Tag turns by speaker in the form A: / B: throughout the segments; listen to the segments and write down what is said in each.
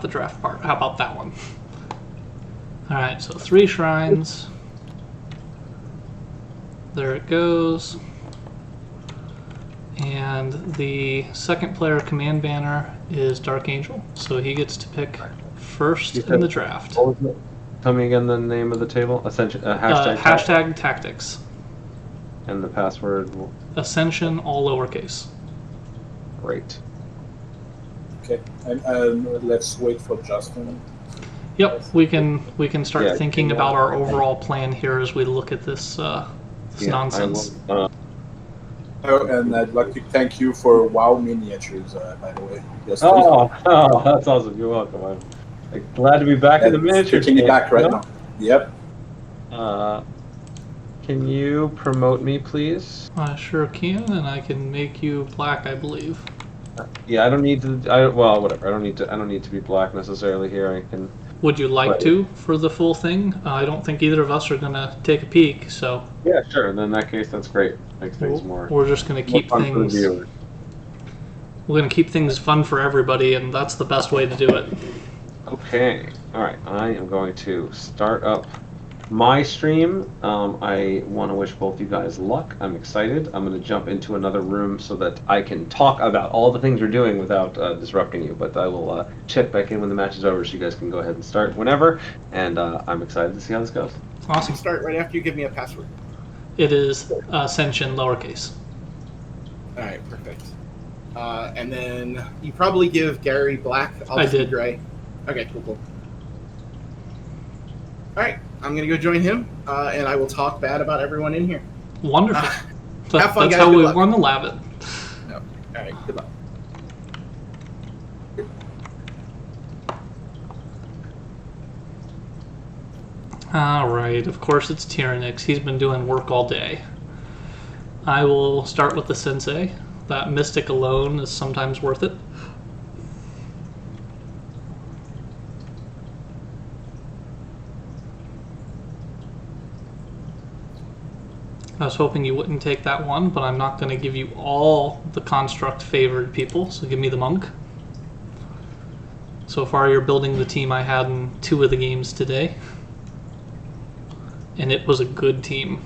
A: the draft part. How about that one? Alright, so 3 shrines. There it goes. And the second player command banner is Dark Angel, so he gets to pick first in the draft.
B: Tell me again the name of the table. Ascension
A: hashtag tactics.
B: And the password.
A: Ascension, all lowercase.
B: Great.
C: Okay, and let's wait for Justin.
A: Yep, we can start thinking about our overall plan here as we look at this nonsense.
C: Oh, and I'd like to thank you for WoW miniatures, by the way. Yes,
B: oh, that's awesome. You're welcome. I'm glad to be back in the miniature
C: game. Back right now. Yep.
B: Can you promote me, please?
A: I sure can, and I can make you black, I believe.
B: Yeah, I don't need to. Well, whatever. I don't need to be black necessarily here. I can.
A: Would you like to for the full thing? I don't think either of us are gonna take a peek. So.
B: Yeah, sure. Then in that case, that's great. Makes things more.
A: We're just gonna keep things. We're gonna keep things fun for everybody, and that's the best way to do it.
B: Okay. All right. I am going to start up my stream. I want to wish both you guys luck. I'm excited. I'm going to jump into another room so that I can talk about all the things we're doing without disrupting you. But I will check back in when the match is over so you guys can go ahead and start whenever. And I'm excited to see how this goes.
A: Awesome.
D: Start right after you give me a password.
A: It is Ascension lowercase.
D: All right, perfect. And then you probably give Gary black.
A: I did.
D: Gray. Okay, cool. All right, I'm gonna go join him, and I will talk bad about everyone in here.
A: Wonderful.
D: Have fun,
A: that's
D: guys.
A: how we
D: luck.
A: want to lab it.
D: No. All right, good luck.
A: All right, of course it's Tyrannix. He's been doing work all day. I will start with the Sensei. That Mystic alone is sometimes worth it. I was hoping you wouldn't take that one, but I'm not going to give you all the construct favored people, so give me the monk. So far you're building the team I had in 2 of the games today. And it was a good team.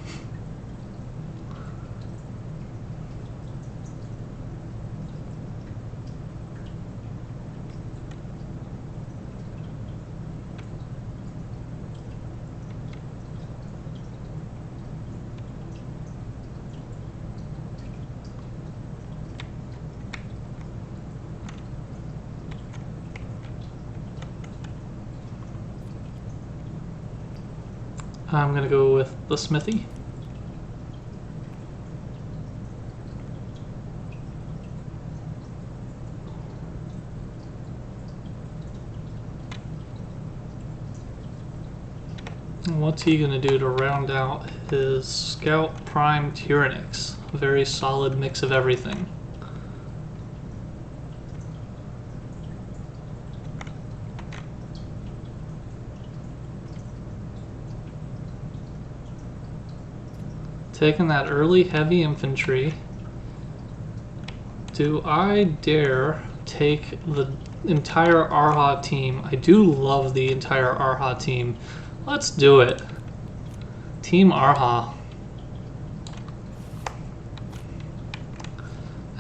A: I'm going to go with the Smithy. And what's he going to do to round out his Scout Prime Tyrannix? A very solid mix of everything. Taking that early heavy infantry. Do I dare take the entire Arha team? I do love the entire Arha team. Let's do it. Team Arha.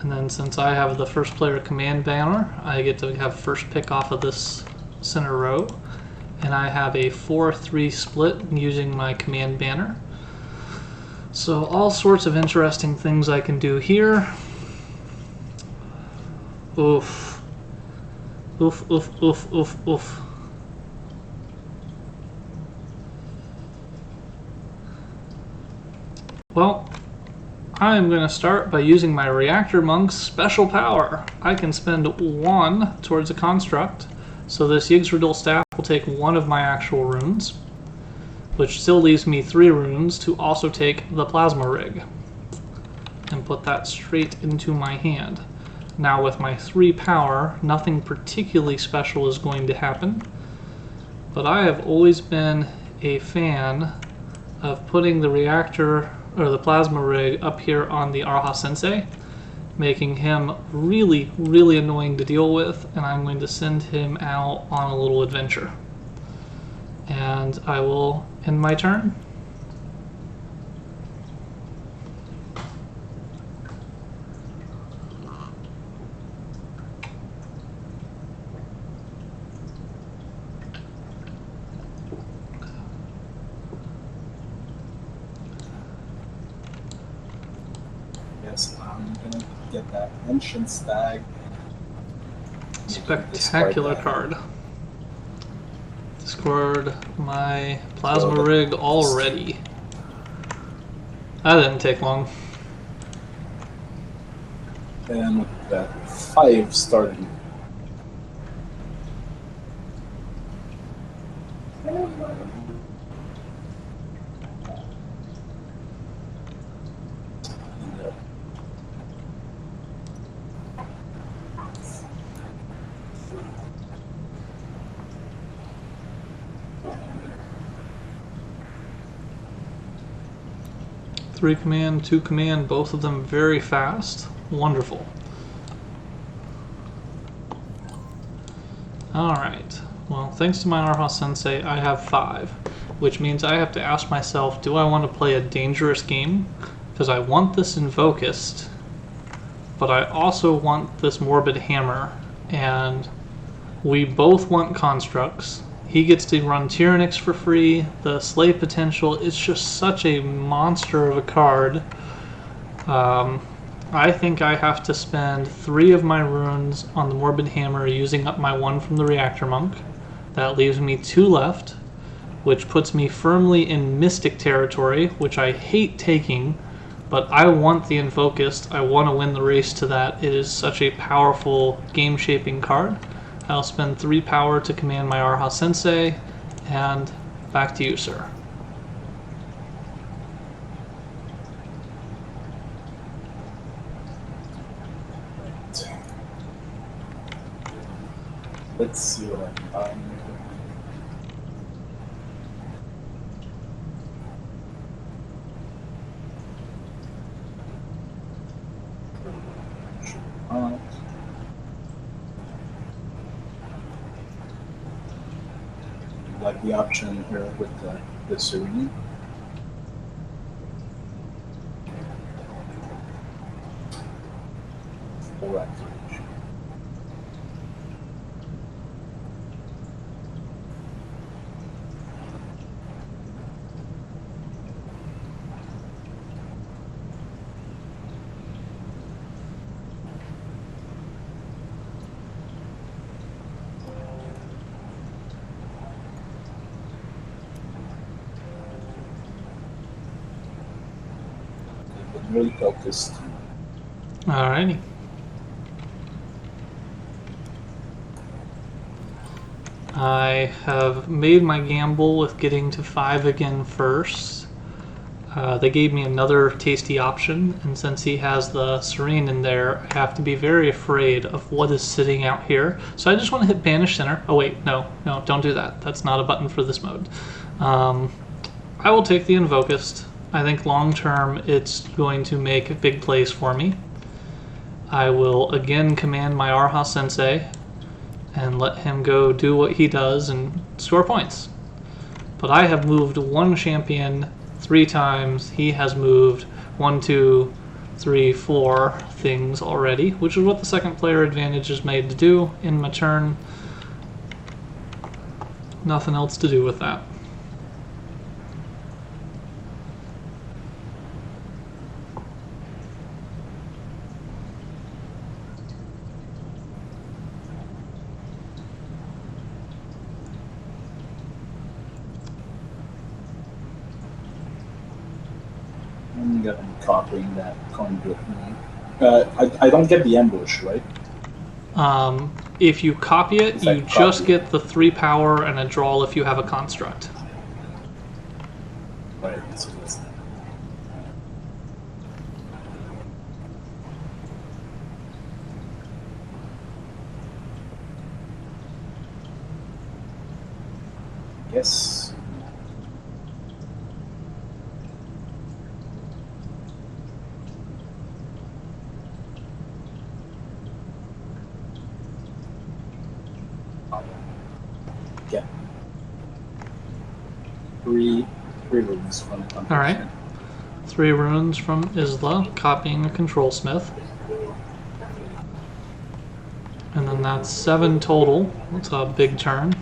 A: And then since I have the first player command banner, I get to have first pick off of this center row. And I have a 4-3 split using my command banner. So all sorts of interesting things I can do here. Oof. Oof, oof, oof, oof, oof. Well, I'm going to start by using my Reactor Monk's special power. I can spend 1 towards a construct, so this Yggdrasil staff will take 1 of my actual runes, which still leaves me 3 runes to also take the plasma rig and put that straight into my hand. Now with my 3 power, nothing particularly special is going to happen, but I have always been a fan of putting the reactor or the plasma rig up here on the Arha Sensei. making him really, really annoying to deal with, and I'm going to send him out on a little adventure. And I will end my turn.
C: Yes, I'm gonna get that ancient stag.
A: Spectacular card. Discard my plasma
C: So
A: rig already. That didn't take long.
C: And with that 5 starting.
A: Three command, 2 command, both of them very fast. Wonderful. Alright, well, thanks to my Arha Sensei, I have 5, which means I have to ask myself, do I want to play a dangerous game? Because I want this Invocust, but I also want this Morbid Hammer, and we both want constructs. He gets to run Tyrannix for free. The Slay potential is just such a monster of a card. I think I have to spend 3 of my runes on the Morbid Hammer, using up my 1 from the Reactor Monk. That leaves me 2 left, which puts me firmly in Mystic territory, which I hate taking, but I want the Invocust. I want to win the race to that. It is such a powerful game-shaping card. I'll spend 3 power to command my Arha Sensei, and back to you, sir.
C: Let's see what I can find. Like the option here with the Serene. Full activation. Really focused.
A: Alrighty. I have made my gamble with getting to 5 again first. They gave me another tasty option, and since he has the Serene in there, I have to be very afraid of what is sitting out here. So I just want to hit Banish Center. Oh wait, no, don't do that. That's not a button for this mode. I will take the Invocust. I think long term it's going to make big plays for me. I will again command my Arha Sensei and let him go do what he does and score points. But I have moved 1 champion 3 times. He has moved 1, 2, 3, 4 things already, which is what the second player advantage is made to do in my turn. Nothing else to do with that.
C: I'm copying that conduit. I don't get the ambush, right?
A: If you copy it,
C: If I
A: you
C: copy
A: just
C: it.
A: get the 3 power and a draw if you have a construct.
C: Right. So that's that. Yes. get three runes from
A: All right. 3 runes from Isla, copying a control smith. And then that's 7 total. That's a big turn.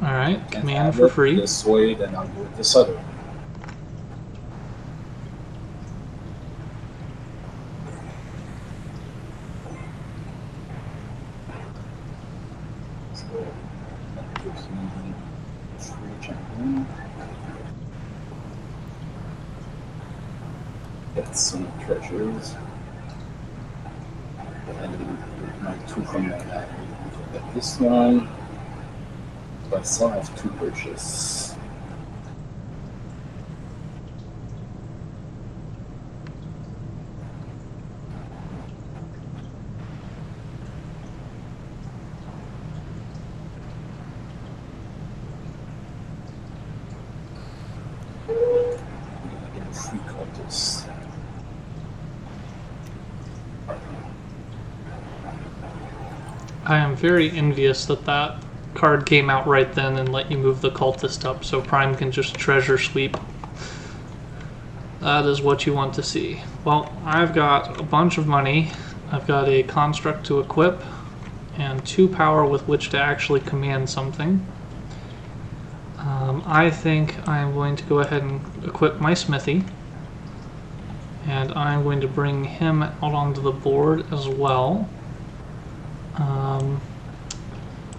A: All right, command for free.
C: This way, then I'll do it this other way. So that gives me 3 champion. Get some treasures. And my 2 from that. Get this one. But I still have 2 purchases. I'm gonna get a free cultist.
A: I am very envious that that card came out right then and let you move the cultist up so Prime can just treasure sweep. That is what you want to see. Well, I've got a bunch of money. I've got a construct to equip and 2 power with which to actually command something. I think I'm going to go ahead and equip my smithy, and I'm going to bring him out onto the board as well.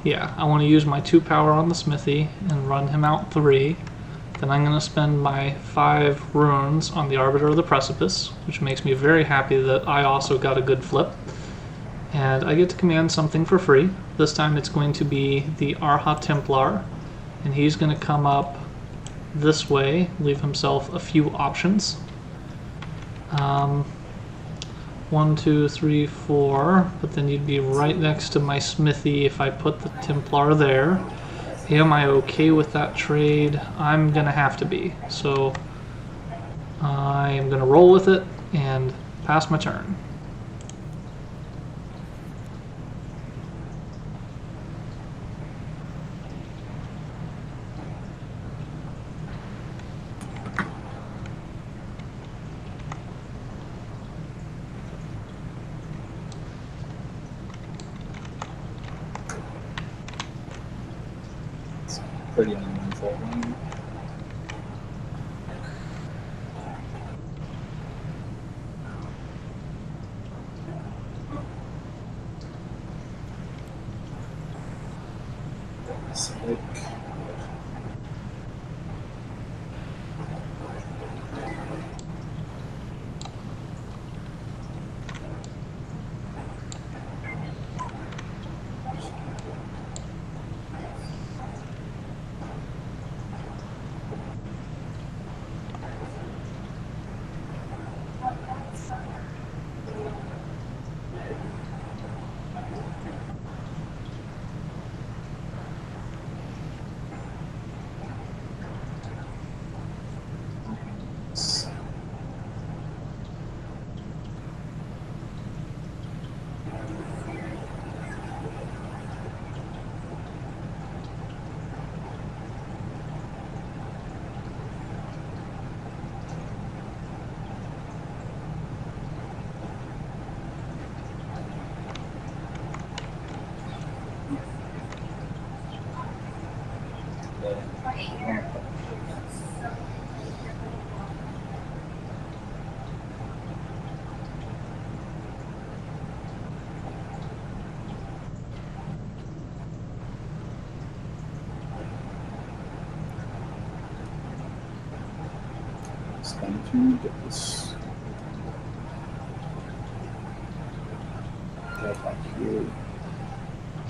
A: Yeah, I want to use my 2 power on the smithy and run him out 3. Then I'm going to spend my 5 runes on the Arbiter of the Precipice, which makes me very happy that I also got a good flip. And I get to command something for free. This time it's going to be the Arha Templar, and he's going to come up this way, leave himself a few options. 1, 2, 3, 4, but then you'd be right next to my smithy if I put the Templar there. Am I okay with that trade? I'm gonna have to be. So I am gonna roll with it and pass my turn.
C: Pretty uneventful one. Sick. It's going to get this. Get back here.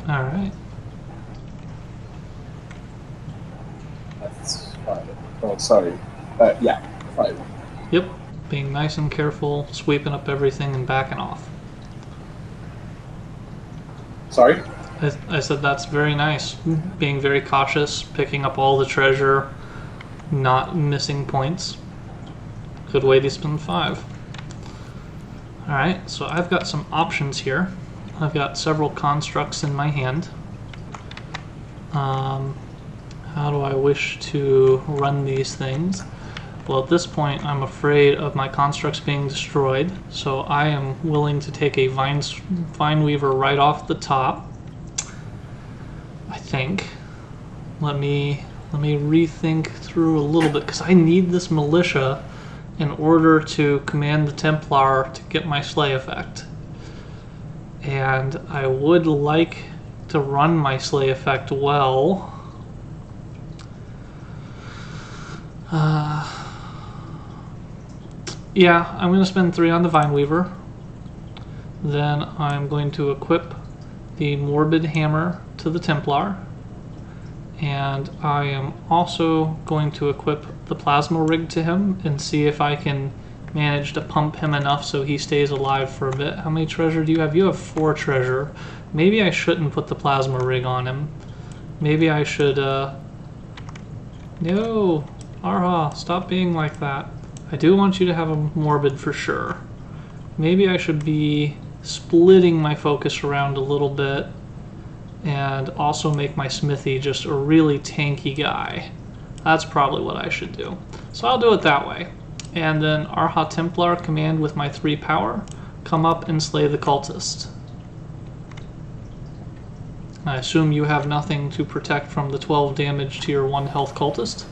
A: All right.
C: That's 5. Oh, sorry. Yeah, 5.
A: Yep. Being nice and careful, sweeping up everything and backing off.
C: Sorry?
A: I said that's very nice. Being very cautious, picking up all the treasure, not missing points. Good way to spend 5. Alright, so I've got some options here. I've got several constructs in my hand. How do I wish to run these things? Well, at this point, I'm afraid of my constructs being destroyed, so I am willing to take a Vineweaver right off the top. I think. Let me rethink through a little bit, because I need this militia in order to command the Templar to get my slay effect. And I would like to run my slay effect well. Yeah, I'm going to spend 3 on the Vineweaver. Then I'm going to equip the Morbid Hammer to the Templar. And I am also going to equip the Plasma Rig to him and see if I can manage to pump him enough so he stays alive for a bit. How many treasure do you have? You have 4 treasure. Maybe I shouldn't put the Plasma Rig on him. Maybe I should, No! Arha, stop being like that. I do want you to have a Morbid for sure. Maybe I should be splitting my focus around a little bit and also make my Smithy just a really tanky guy. That's probably what I should do. So I'll do it that way. And then Arha Templar command with my 3 power, come up and slay the cultist. I assume you have nothing to protect from the 12 damage to your 1 health cultist?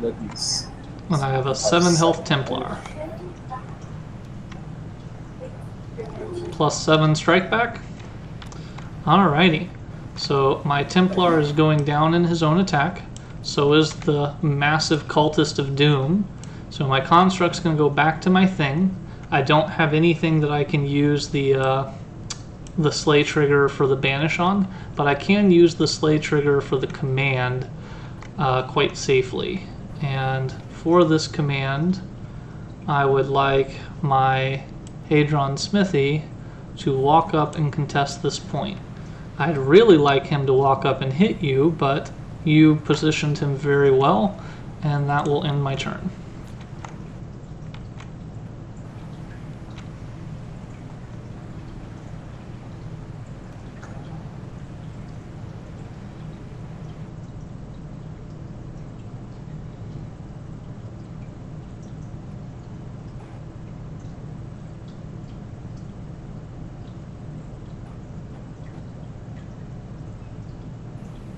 C: Let me see.
A: And I have a 7 health Templar. Plus 7 strike back. Alrighty. So my Templar is going down in his own attack. So is the massive Cultist of Doom. So my construct's going to go back to my thing. I don't have anything that I can use the slay trigger for the banish on, but I can use the slay trigger for the command quite safely. And for this command, I would like my Hadron Smithy to walk up and contest this point. I'd really like him to walk up and hit you, but you positioned him very well, and that will end my turn.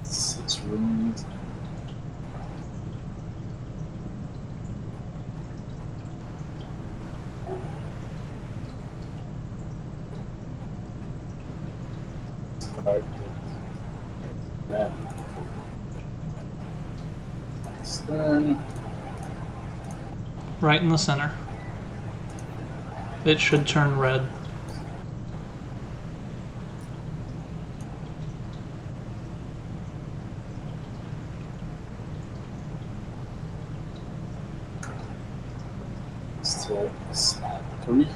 C: Six rooms. Yeah. Stern.
A: Right in the center. It should turn red.
C: Still snap 3.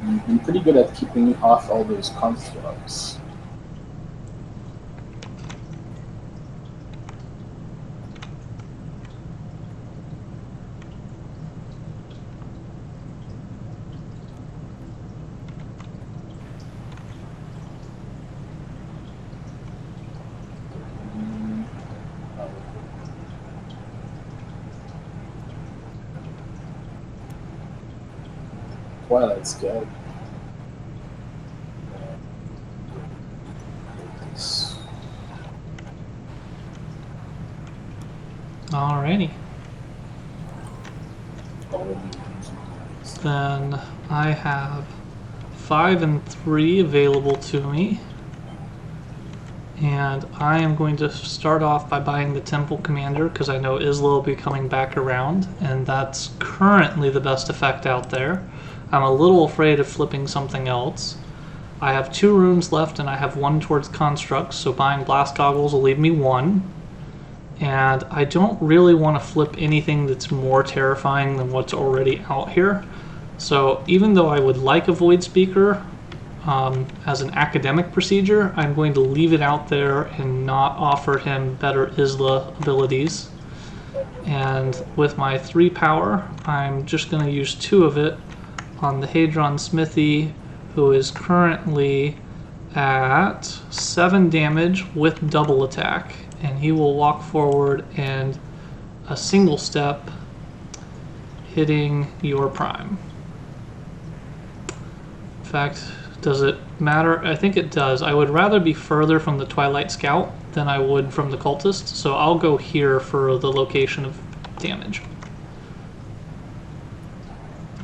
C: You've been pretty good at keeping off all those constructs. Twilight's good.
A: Alrighty. Then I have 5 and 3 available to me. And I am going to start off by buying the Temple Commander because I know Isla will be coming back around, and that's currently the best effect out there. I'm a little afraid of flipping something else. I have 2 rooms left and I have 1 towards constructs, so buying Blast Goggles will leave me 1. And I don't really want to flip anything that's more terrifying than what's already out here. So even though I would like a Void Speaker as an academic procedure, I'm going to leave it out there and not offer him better Isla abilities. And with my 3 power, I'm just going to use 2 of it on the Hadron Smithy, who is currently at 7 damage with double attack. And he will walk forward and a single step, hitting your prime. In fact, does it matter? I think it does. I would rather be further from the Twilight Scout than I would from the Cultist, so I'll go here for the location of damage.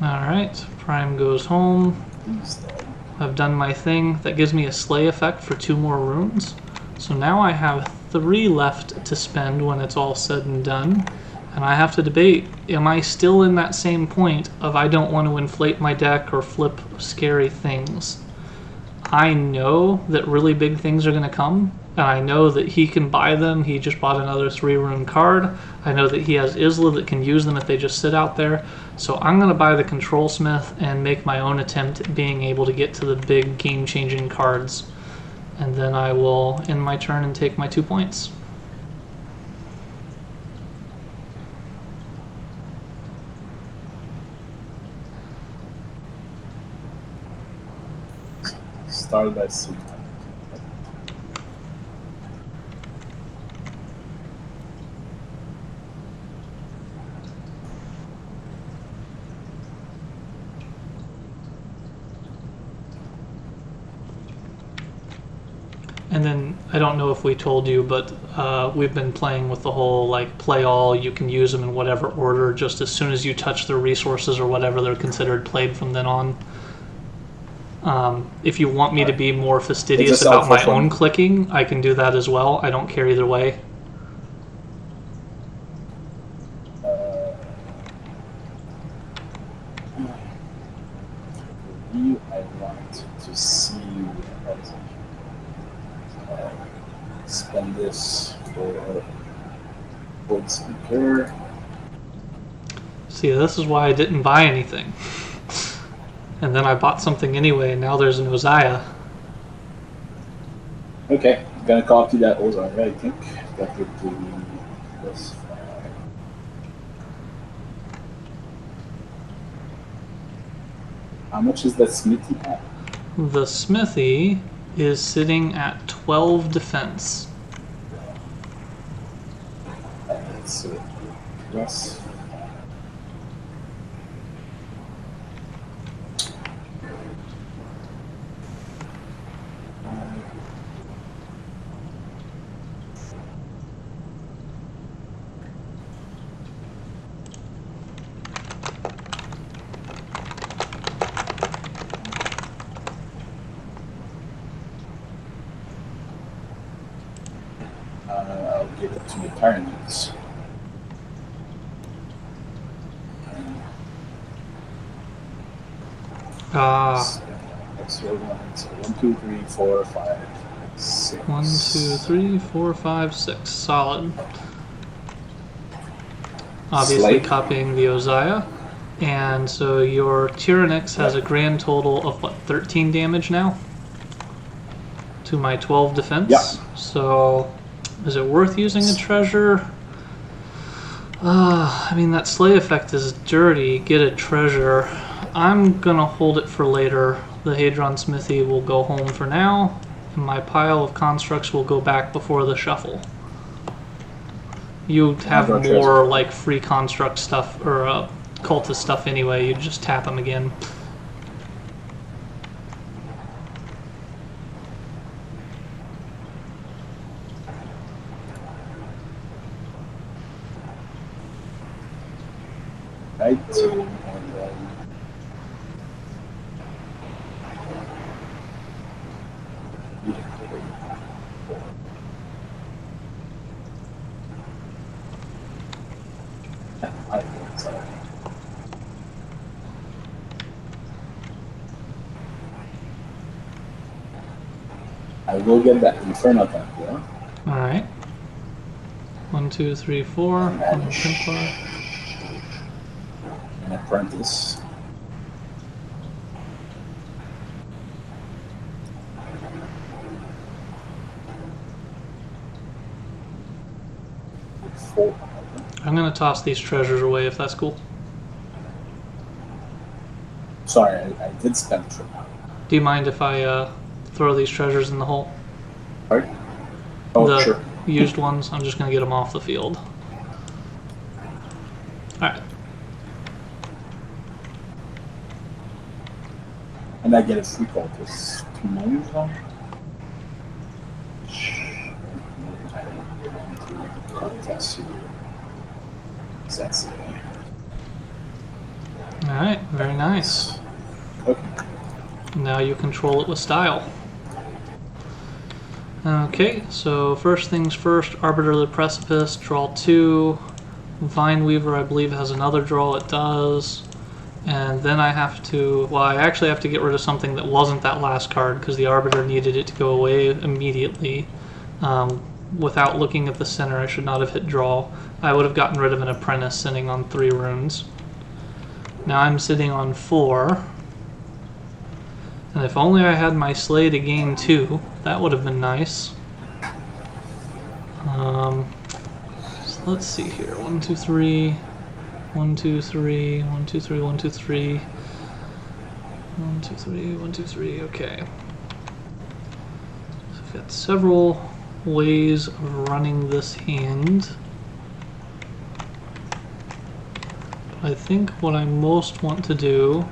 A: Alright, prime goes home. I've done my thing. That gives me a slay effect for 2 more runes. So now I have 3 left to spend when it's all said and done. And I have to debate, am I still in that same point of I don't want to inflate my deck or flip scary things? I know that really big things are going to come, and I know that he can buy them. He just bought another 3-rune card. I know that he has Isla that can use them if they just sit out there. So I'm going to buy the Control Smith and make my own attempt at being able to get to the big game-changing cards. And then I will end my turn and take my 2 points.
C: Started by Summa.
A: And then, I don't know if we told you, but we've been playing with the whole, like, play all, you can use them in whatever order, just as soon as you touch their resources or whatever, they're considered played from then on. If you want me to be more fastidious about my own clicking, I can do that as well. I don't care either way.
C: I want to see spend this for board speaker.
A: See, this is why I didn't buy anything. And then I bought something anyway, and now there's an Uzziah.
C: Okay, I'm gonna copy that Uzziah, I think. That would do this. How much is that smithy at?
A: The Smithy is sitting at 12 defense.
C: So, plus. I'll give it to the Tyranids. So 1, 2, 3, 4, 5, 6.
A: 1, 2, 3, 4, 5, 6. Solid. Obviously
C: Slate.
A: copying the Uzziah. And so your Tyrannix has a grand total of, what, 13 damage now? To my 12 defense?
C: Yeah.
A: So, is it worth using a treasure? I mean, that slay effect is dirty. Get a treasure. I'm gonna hold it for later. The Hadron Smithy will go home for now, and my pile of constructs will go back before the shuffle. You have more like free construct stuff or cultist stuff anyway. You just tap them again.
C: Right. I will get that Inferno Templar.
A: Alright. 1, 2, 3, 4. One Templar.
C: An Apprentice.
A: I'm gonna toss these treasures away if that's cool.
C: Sorry, I did spend a trip.
A: Do you mind if I throw these treasures in the hole?
C: Right? Oh,
A: The
C: sure.
A: used ones. I'm just gonna get them off the field. Alright.
C: And I get a free call this 2 million now. Contest you. That's it.
A: Alright, very nice.
C: Okay.
A: Now you control it with style. Okay, so first things first, Arbiter of the Precipice, draw 2. Vine Weaver, I believe, has another draw, it does. And then I have to, well, I actually have to get rid of something that wasn't that last card because the Arbiter needed it to go away immediately. Without looking at the center, I should not have hit draw. I would have gotten rid of an Apprentice sitting on 3 runes. Now I'm sitting on 4. And if only I had my Slay to gain 2, that would have been nice. So let's see here. 1, 2, 3. 1, 2, 3. 1, 2, 3. 1, 2, 3. 1, 2, 3. 1, 2, 3. Okay. So I've got several ways of running this hand. I think what I most want to do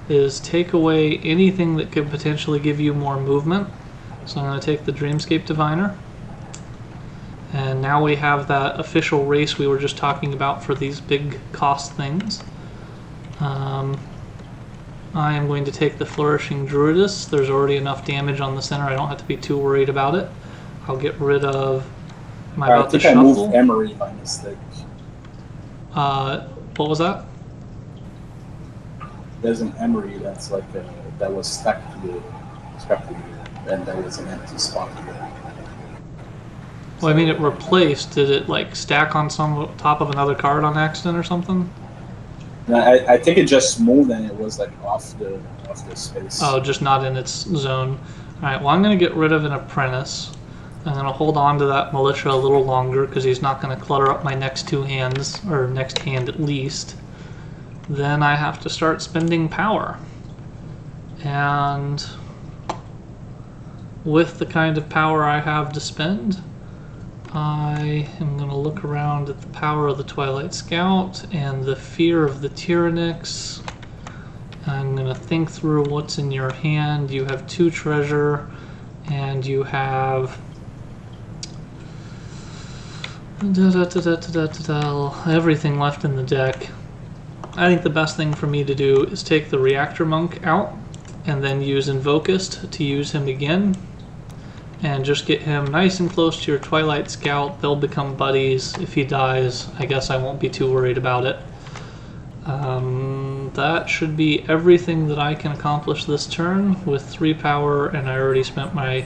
A: is take away anything that could potentially give you more movement. So I'm going to take the Dreamscape Diviner. And now we have that official race we were just talking about for these big cost things. I am going to take the Flourishing Druidess. There's already enough damage on the center, I don't have to be too worried about it. I'll get rid of... Am I about to
C: think I
A: shuffle?
C: moved Emery by mistake.
A: What was that?
C: There's an Emery that's like that was stuck to the and there was an empty spot there.
A: Well, I mean, it replaced. Did it like stack on some top of another card on accident or something?
C: No, I think it just moved and it was like off the space.
A: Oh, just not in its zone. All right. Well, I'm going to get rid of an Apprentice. I'm going to hold on to that Militia a little longer because he's not going to clutter up my next 2 hands, or next hand at least. Then I have to start spending power. And with the kind of power I have to spend, I am going to look around at the power of the Twilight Scout and the fear of the Tyrannix. I'm going to think through what's in your hand. You have 2 treasure, and you have everything left in the deck. I think the best thing for me to do is take the Reactor Monk out and then use Invocust to use him again and just get him nice and close to your Twilight Scout. They'll become buddies. If he dies, I guess I won't be too worried about it. That should be everything that I can accomplish this turn with 3 power, and I already spent my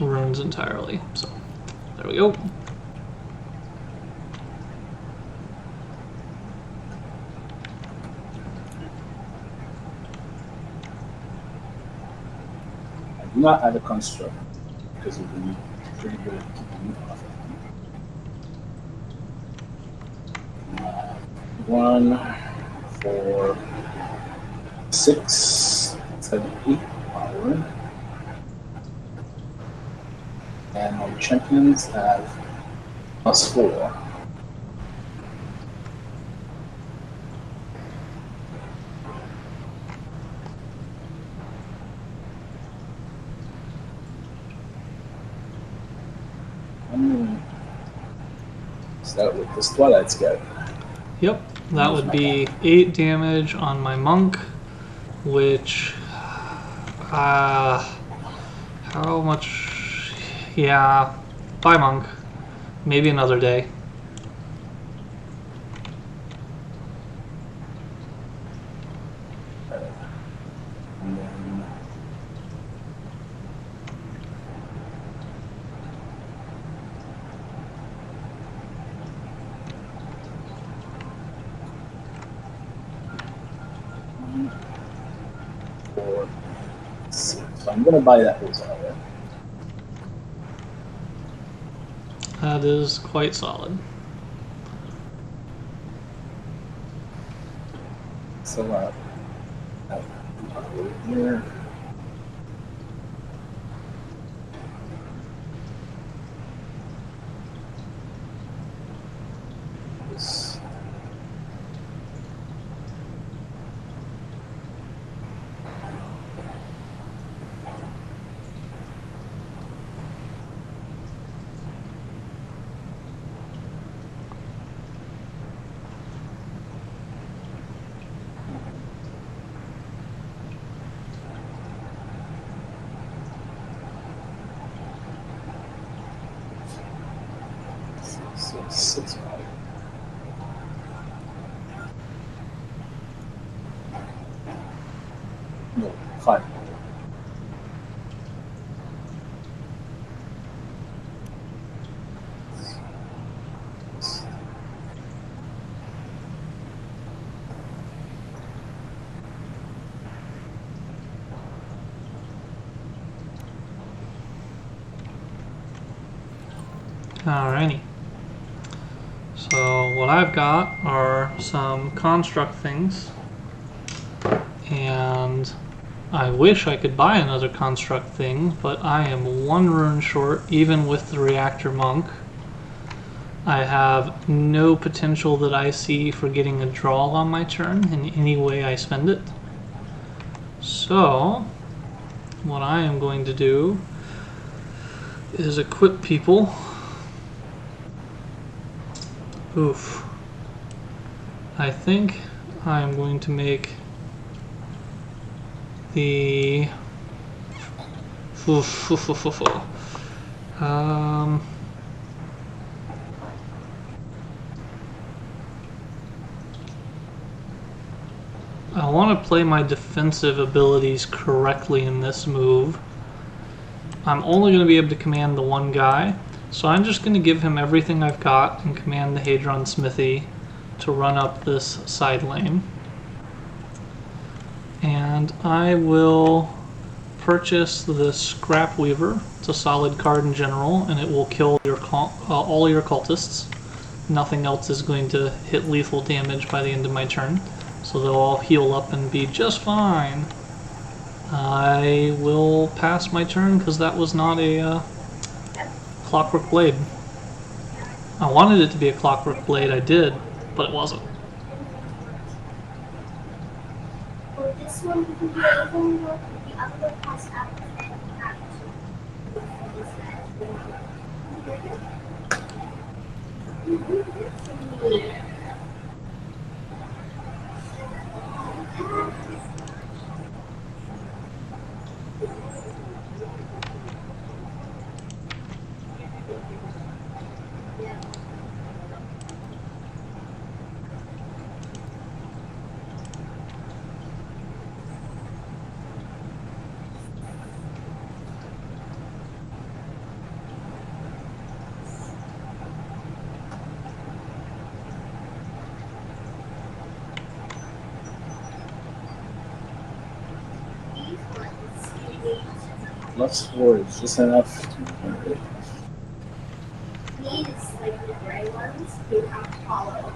A: runes entirely. So there we go.
C: I do not have a construct because it would be pretty good at keeping me off. 1, 4, 6, 7, 8 power. And our champions have +4. Start with this Twilight Scout.
A: Yep, that would be 8 damage on my monk, which, how much, yeah, bye monk, maybe another day.
C: And then four, six. So I'm gonna buy that Rosaria.
A: That is quite solid.
C: So here. This. So 6 5. No, 5.
A: Alrighty. So what I've got are some construct things, and I wish I could buy another construct thing, but I am 1 rune short even with the reactor monk. I have no potential that I see for getting a draw on my turn in any way I spend it. So what I am going to do is equip people. Oof. I think I'm going to make the I want to play my defensive abilities correctly in this move. I'm only going to be able to command the 1 guy, so I'm just going to give him everything I've got and command the Hadron Smithy to run up this side lane. And I will purchase the Scrap Weaver. It's a solid card in general, and it will kill your all your cultists. Nothing else is going to hit lethal damage by the end of my turn, so they'll all heal up and be just fine. I will pass my turn because that was not a Clockwork Blade. I wanted it to be a Clockwork Blade, I did, but it wasn't.
E: For this one, you can do everything work, the other one has out.
C: +4 is just enough to
E: These, like the gray ones, you have to follow.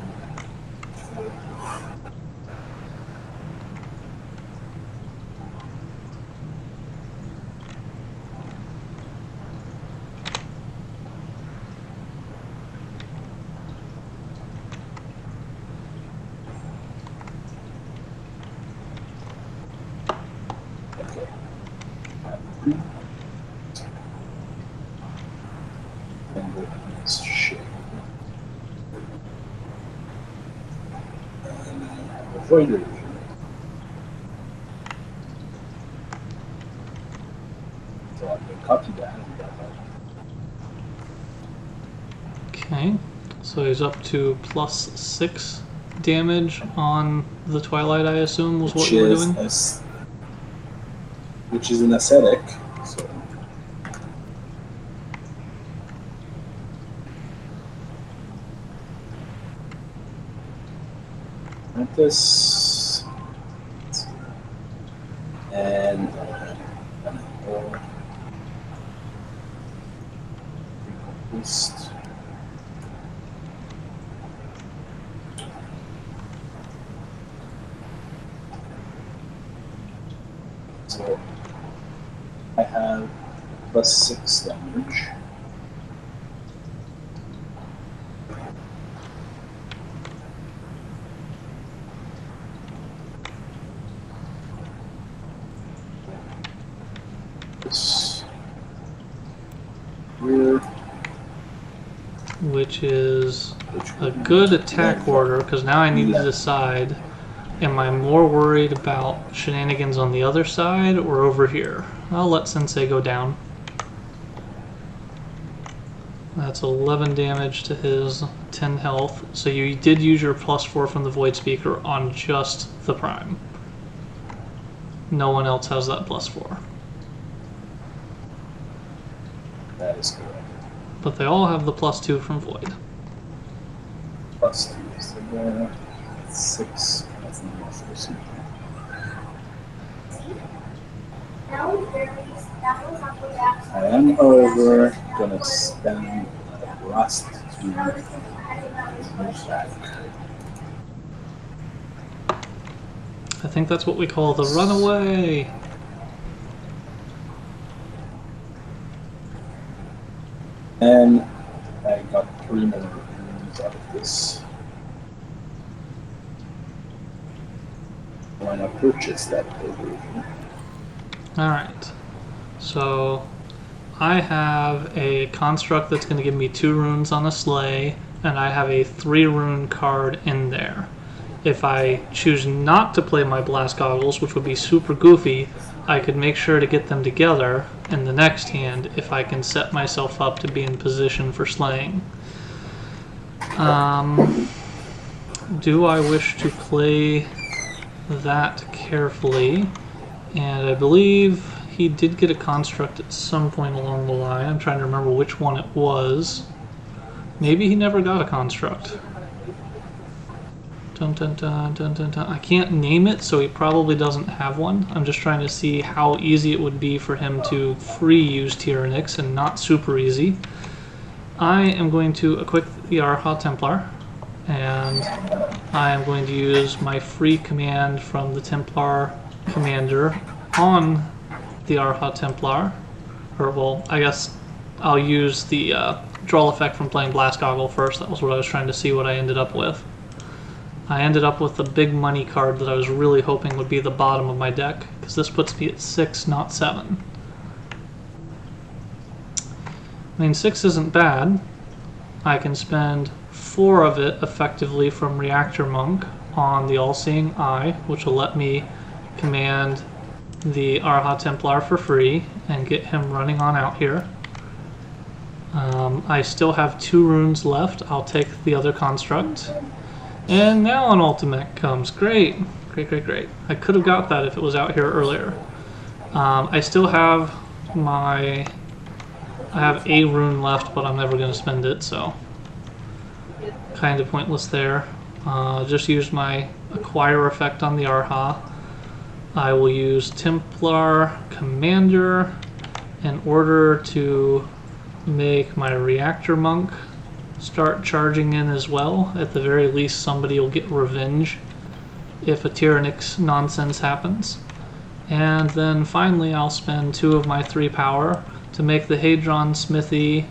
E: So,
C: shit. Avoider. So I can copy that.
A: Okay, so he's up to +6 damage on the Twilight, I assume, was what you were doing?
C: Which is an ascetic. So. This and boost. So I have +6 damage. This here,
A: Which is
C: which
A: a
C: would
A: good
C: be
A: attack
C: left.
A: order, because now I need to
C: Left.
A: decide, am I more worried about shenanigans on the other side or over here? I'll let Sensei go down. That's 11 damage to his 10 health. So you did use your +4 from the Void Speaker on just the Prime. No one else has that +4.
C: That is correct.
A: But they all have the +2 from Void.
C: +2 is there. 6. That's not much for super.
E: That was very, that was up with that.
C: I am, however, gonna spend the last 2
E: That was
C: to move back.
A: I think that's what we call the runaway.
C: And I got 3 more runes out of this. Why not purchase that version?
A: Alright, so I have a construct that's going to give me 2 runes on a sleigh, and I have a 3 rune card in there. If I choose not to play my blast goggles, which would be super goofy, I could make sure to get them together in the next hand if I can set myself up to be in position for slaying. Do I wish to play that carefully? And I believe he did get a construct at some point along the line. I'm trying to remember which one it was. Maybe he never got a construct. Dun, dun, dun, dun, dun, dun. I can't name it, so he probably doesn't have one. I'm just trying to see how easy it would be for him to free use Tyrannix, and not super easy. I am going to equip the Arha Templar, and I am going to use my free command from the Templar commander on the Arha Templar. Or, well, I guess I'll use the draw effect from playing Blast Goggle first. That was what I was trying to see what I ended up with. I ended up with the big money card that I was really hoping would be the bottom of my deck, because this puts me at 6, not 7. I mean, 6 isn't bad. I can spend 4 of it effectively from Reactor Monk on the All-Seeing Eye, which will let me command the Arha Templar for free and get him running on out here. I still have 2 runes left. I'll take the other construct. And now an ultimate comes. Great. Great, great, great. I could have got that if it was out here earlier. I still have I have a rune left, but I'm never going to spend it, so kind of pointless there. Just use my acquire effect on the Arha. I will use Templar Commander in order to make my Reactor Monk start charging in as well. At the very least, somebody will get revenge if a Tyrannix nonsense happens. And then finally, I'll spend 2 of my 3 power to make the Hadron Smithy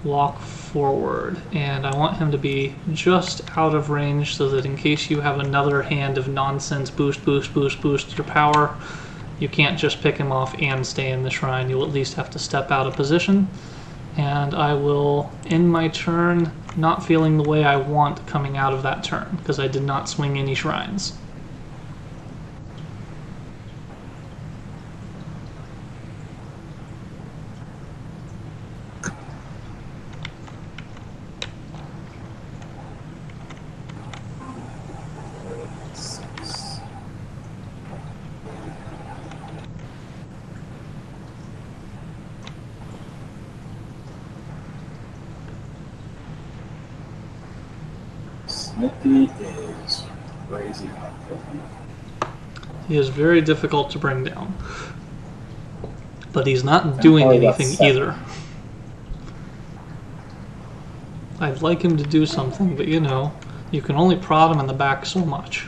A: walk forward. And I want him to be just out of range so that in case you have another hand of nonsense boost your power, you can't just pick him off and stay in the shrine. You'll at least have to step out of position. And I will end my turn not feeling the way I want coming out of that turn, because I did not swing any shrines.
C: Smithy is crazy hot for him.
A: He is very difficult to bring down. But he's not doing anything either. I'd like him to do something, but you know, you can only prod him in the back so much.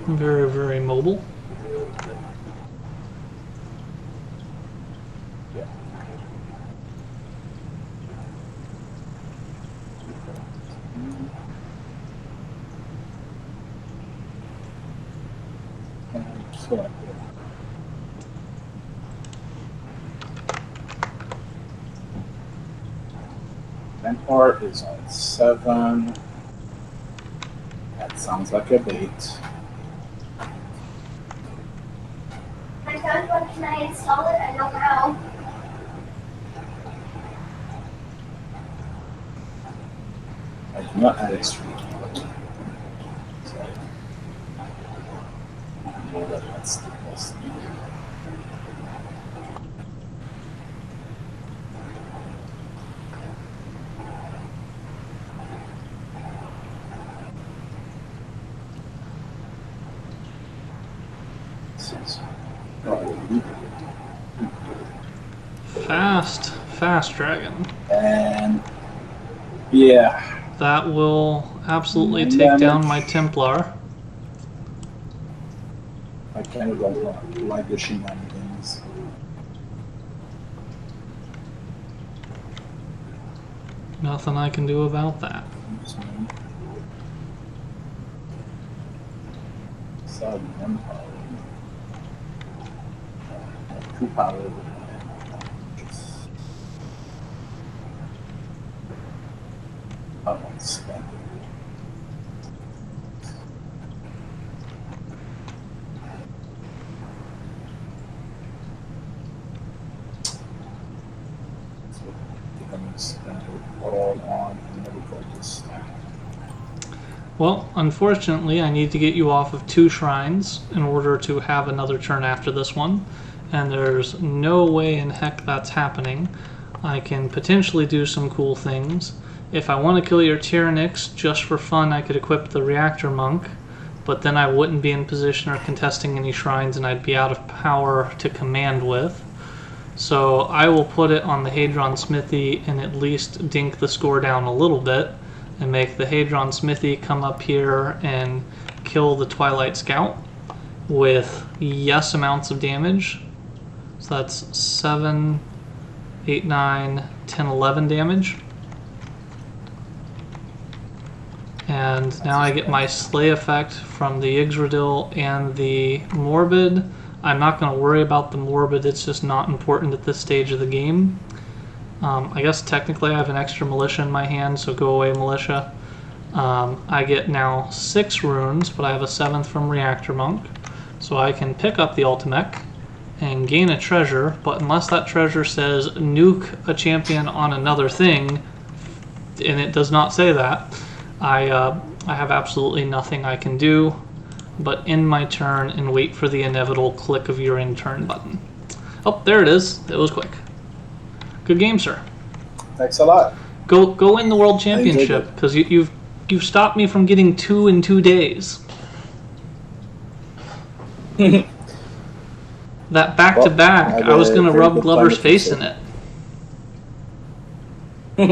A: Very, very mobile.
C: Yeah. So, Rampart is on 7. That sounds like a bait.
E: My God, what can I install it? I don't know.
C: I do not have extreme. So, well, that's the best.
A: Fast dragon.
C: And yeah,
A: That will absolutely
C: 9
A: take down
C: damage.
A: my Templar.
C: I kind of like the shenanigans.
A: Nothing I can do about that.
C: So, 1 power. 2 power. I won't spend it. So, I'm going to spend it all on another focus.
A: Well, unfortunately, I need to get you off of 2 shrines in order to have another turn after this one. And there's no way in heck that's happening. I can potentially do some cool things. If I want to kill your Tyrannix just for fun, I could equip the Reactor Monk, but then I wouldn't be in position or contesting any shrines and I'd be out of power to command with. So I will put it on the Hadron Smithy and at least dink the score down a little bit and make the Hadron Smithy come up here and kill the Twilight Scout with yes amounts of damage. So that's 7, 8, 9, 10, 11 damage. And now I get my Slay effect from the Yggdrasil and the Morbid. I'm not going to worry about the Morbid, it's just not important at this stage of the game. I guess technically I have an extra Militia in my hand, so go away Militia. I get now 6 runes, but I have a 7th from Reactor Monk. So I can pick up the Ultimech and gain a treasure, but unless that treasure says nuke a champion on another thing, and it does not say that, I have absolutely nothing I can do but end my turn and wait for the inevitable click of your end turn button. Oh, there it is. It was quick. Good game, sir.
C: Thanks a lot.
A: Go win the World Championship, because you've stopped me from getting 2 in 2 days. That back-to-back, I was going to rub Glover's face in it.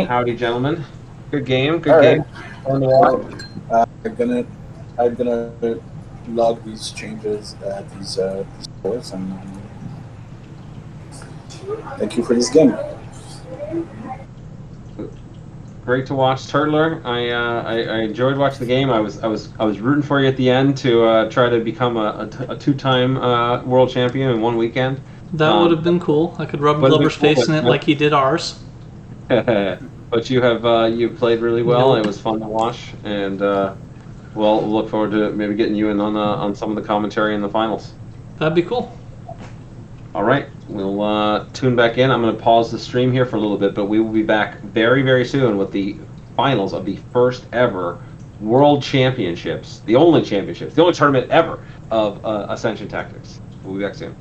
B: Howdy, gentlemen. Good game. Good game. On the wall.
C: I'm gonna log these changes, these scores, and thank you for this game.
B: Great to watch, Turtler. I enjoyed watching the game. I was rooting for you at the end to try to become a 2-time world champion in one weekend.
A: That would have been cool. I could rub Glover's face in it like he did ours.
B: But you played really well. It was fun to watch, and we'll look forward to maybe getting you in on some of the commentary in the finals.
A: That'd be cool.
B: All right, we'll tune back in. I'm going to pause the stream here for a little bit, but we will be back very, very soon with the finals of the first ever World Championships, the only tournament ever of Ascension Tactics. We'll be back soon.